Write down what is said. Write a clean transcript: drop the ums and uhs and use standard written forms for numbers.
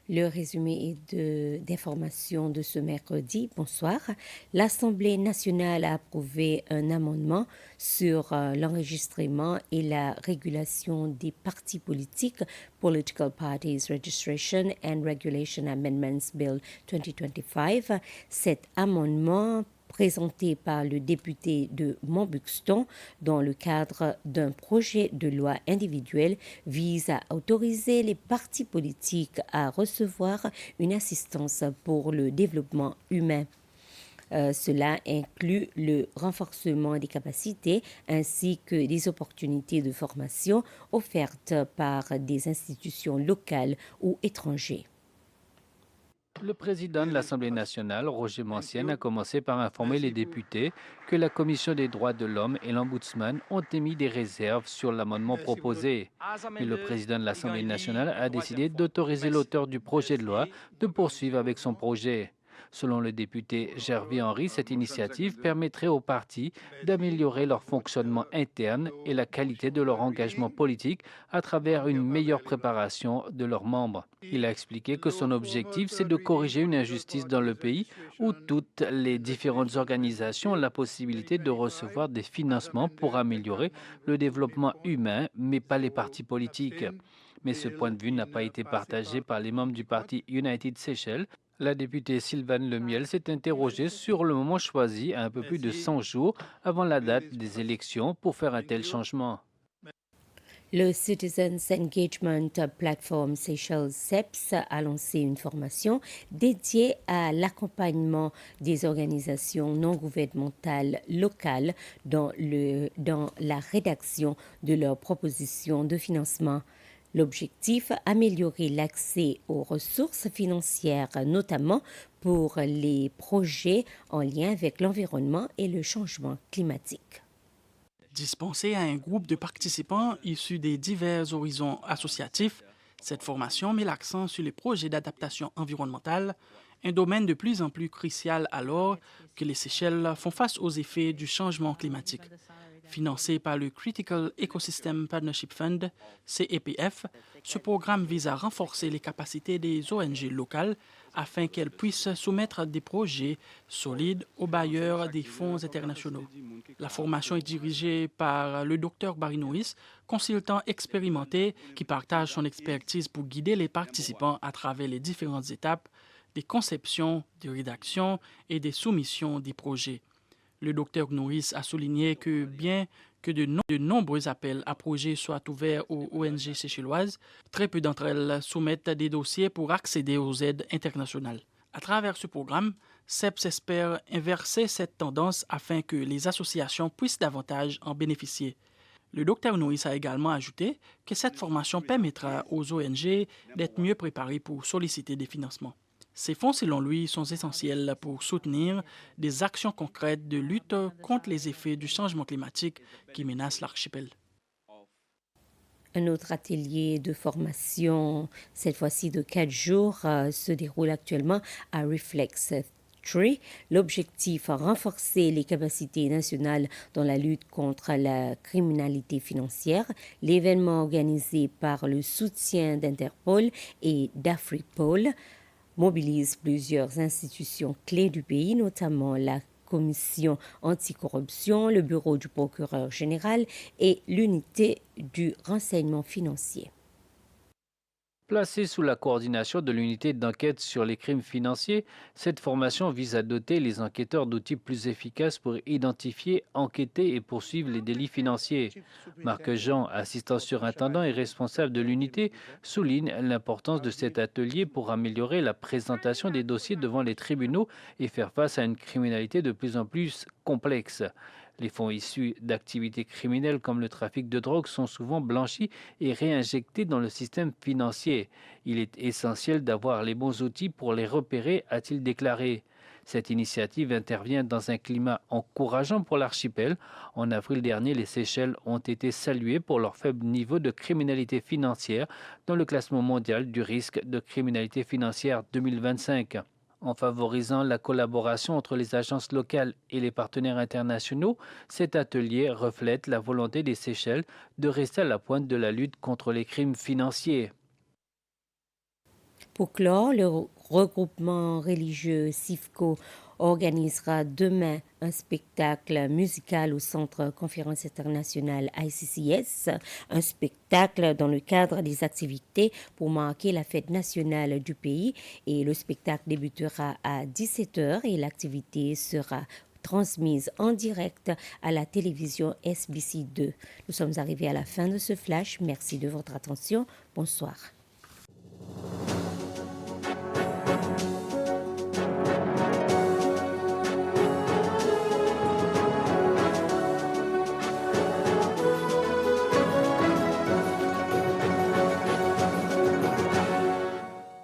Le résumé d'informations de ce mercredi. Bonsoir. L'Assemblée nationale a approuvé un amendement sur l'enregistrement et la régulation des partis politiques, Political Parties Registration and Regulation Amendments Bill 2025. Cet amendement présenté par le député de Montbuxton dans le cadre d'un projet de loi individuel vise à autoriser les partis politiques à recevoir une assistance pour le développement humain. Cela inclut le renforcement des capacités ainsi que des opportunités de formation offertes par des institutions locales ou étrangères. Le président de l'Assemblée nationale, Roger Mancienne, a commencé par informer les députés que la Commission des droits de l'homme et l'Ombudsman ont émis des réserves sur l'amendement proposé. Mais le président de l'Assemblée nationale a décidé d'autoriser l'auteur du projet de loi de poursuivre avec son projet. Selon le député Gervais Henry, cette initiative permettrait aux partis d'améliorer leur fonctionnement interne et la qualité de leur engagement politique à travers une meilleure préparation de leurs membres. Il a expliqué que son objectif, c'est de corriger une injustice dans le pays où toutes les différentes organisations ont la possibilité de recevoir des financements pour améliorer le développement humain, mais pas les partis politiques. Mais ce point de vue n'a pas été partagé par les membres du parti United Seychelles. La députée Sylvane Lemiel s'est interrogée sur le moment choisi à un peu plus de 100 jours avant la date des élections pour faire un tel changement. Le Citizens Engagement Platform Seychelles CEPS a lancé une formation dédiée à l'accompagnement des organisations non gouvernementales locales dans la rédaction de leurs propositions de financement. L'objectif, améliorer l'accès aux ressources financières, notamment pour les projets en lien avec l'environnement et le changement climatique. Dispensée à un groupe de participants issus des divers horizons associatifs, cette formation met l'accent sur les projets d'adaptation environnementale, un domaine de plus en plus crucial alors que les Seychelles font face aux effets du changement climatique. Financé par le Critical Ecosystem Partnership Fund, CEPF, ce programme vise à renforcer les capacités des ONG locales afin qu'elles puissent soumettre des projets solides aux bailleurs des fonds internationaux. La formation est dirigée par le Dr Barry Norris, consultant expérimenté qui partage son expertise pour guider les participants à travers les différentes étapes des conceptions, des rédactions et des soumissions des projets. Le Dr Norris a souligné que bien que de nombreux appels à projets soient ouverts aux ONG séchelloises, très peu d'entre elles soumettent des dossiers pour accéder aux aides internationales. À travers ce programme, CEPS espère inverser cette tendance afin que les associations puissent davantage en bénéficier. Le Dr Norris a également ajouté que cette formation permettra aux ONG d'être mieux préparées pour solliciter des financements. Ces fonds, selon lui, sont essentiels pour soutenir des actions concrètes de lutte contre les effets du changement climatique qui menacent l'archipel. Un autre atelier de formation, cette fois-ci de 4 jours, se déroule actuellement à Reflex 3. L'objectif, renforcer les capacités nationales dans la lutte contre la criminalité financière. L'événement organisé par le soutien d'Interpol et d'Afripol mobilise plusieurs institutions clés du pays, notamment la Commission anticorruption, le Bureau du procureur général et l'unité du renseignement financier. Placée sous la coordination de l'unité d'enquête sur les crimes financiers, cette formation vise à doter les enquêteurs d'outils plus efficaces pour identifier, enquêter et poursuivre les délits financiers. Marc Jean, assistant surintendant et responsable de l'unité, souligne l'importance de cet atelier pour améliorer la présentation des dossiers devant les tribunaux et faire face à une criminalité de plus en plus complexe. Les fonds issus d'activités criminelles comme le trafic de drogue sont souvent blanchis et réinjectés dans le système financier. Il est essentiel d'avoir les bons outils pour les repérer, a-t-il déclaré. Cette initiative intervient dans un climat encourageant pour l'archipel. En avril dernier, les Seychelles ont été saluées pour leur faible niveau de criminalité financière dans le classement mondial du risque de criminalité financière 2025. En favorisant la collaboration entre les agences locales et les partenaires internationaux, cet atelier reflète la volonté des Seychelles de rester à la pointe de la lutte contre les crimes financiers. Pour clore, le regroupement religieux SIFCO organisera demain un spectacle musical au Centre Conférence Internationale ICCS, un spectacle dans le cadre des activités pour marquer la fête nationale du pays et le spectacle débutera à 17h et l'activité sera transmise en direct à la télévision SBC2. Nous sommes arrivés à la fin de ce flash. Merci de votre attention. Bonsoir.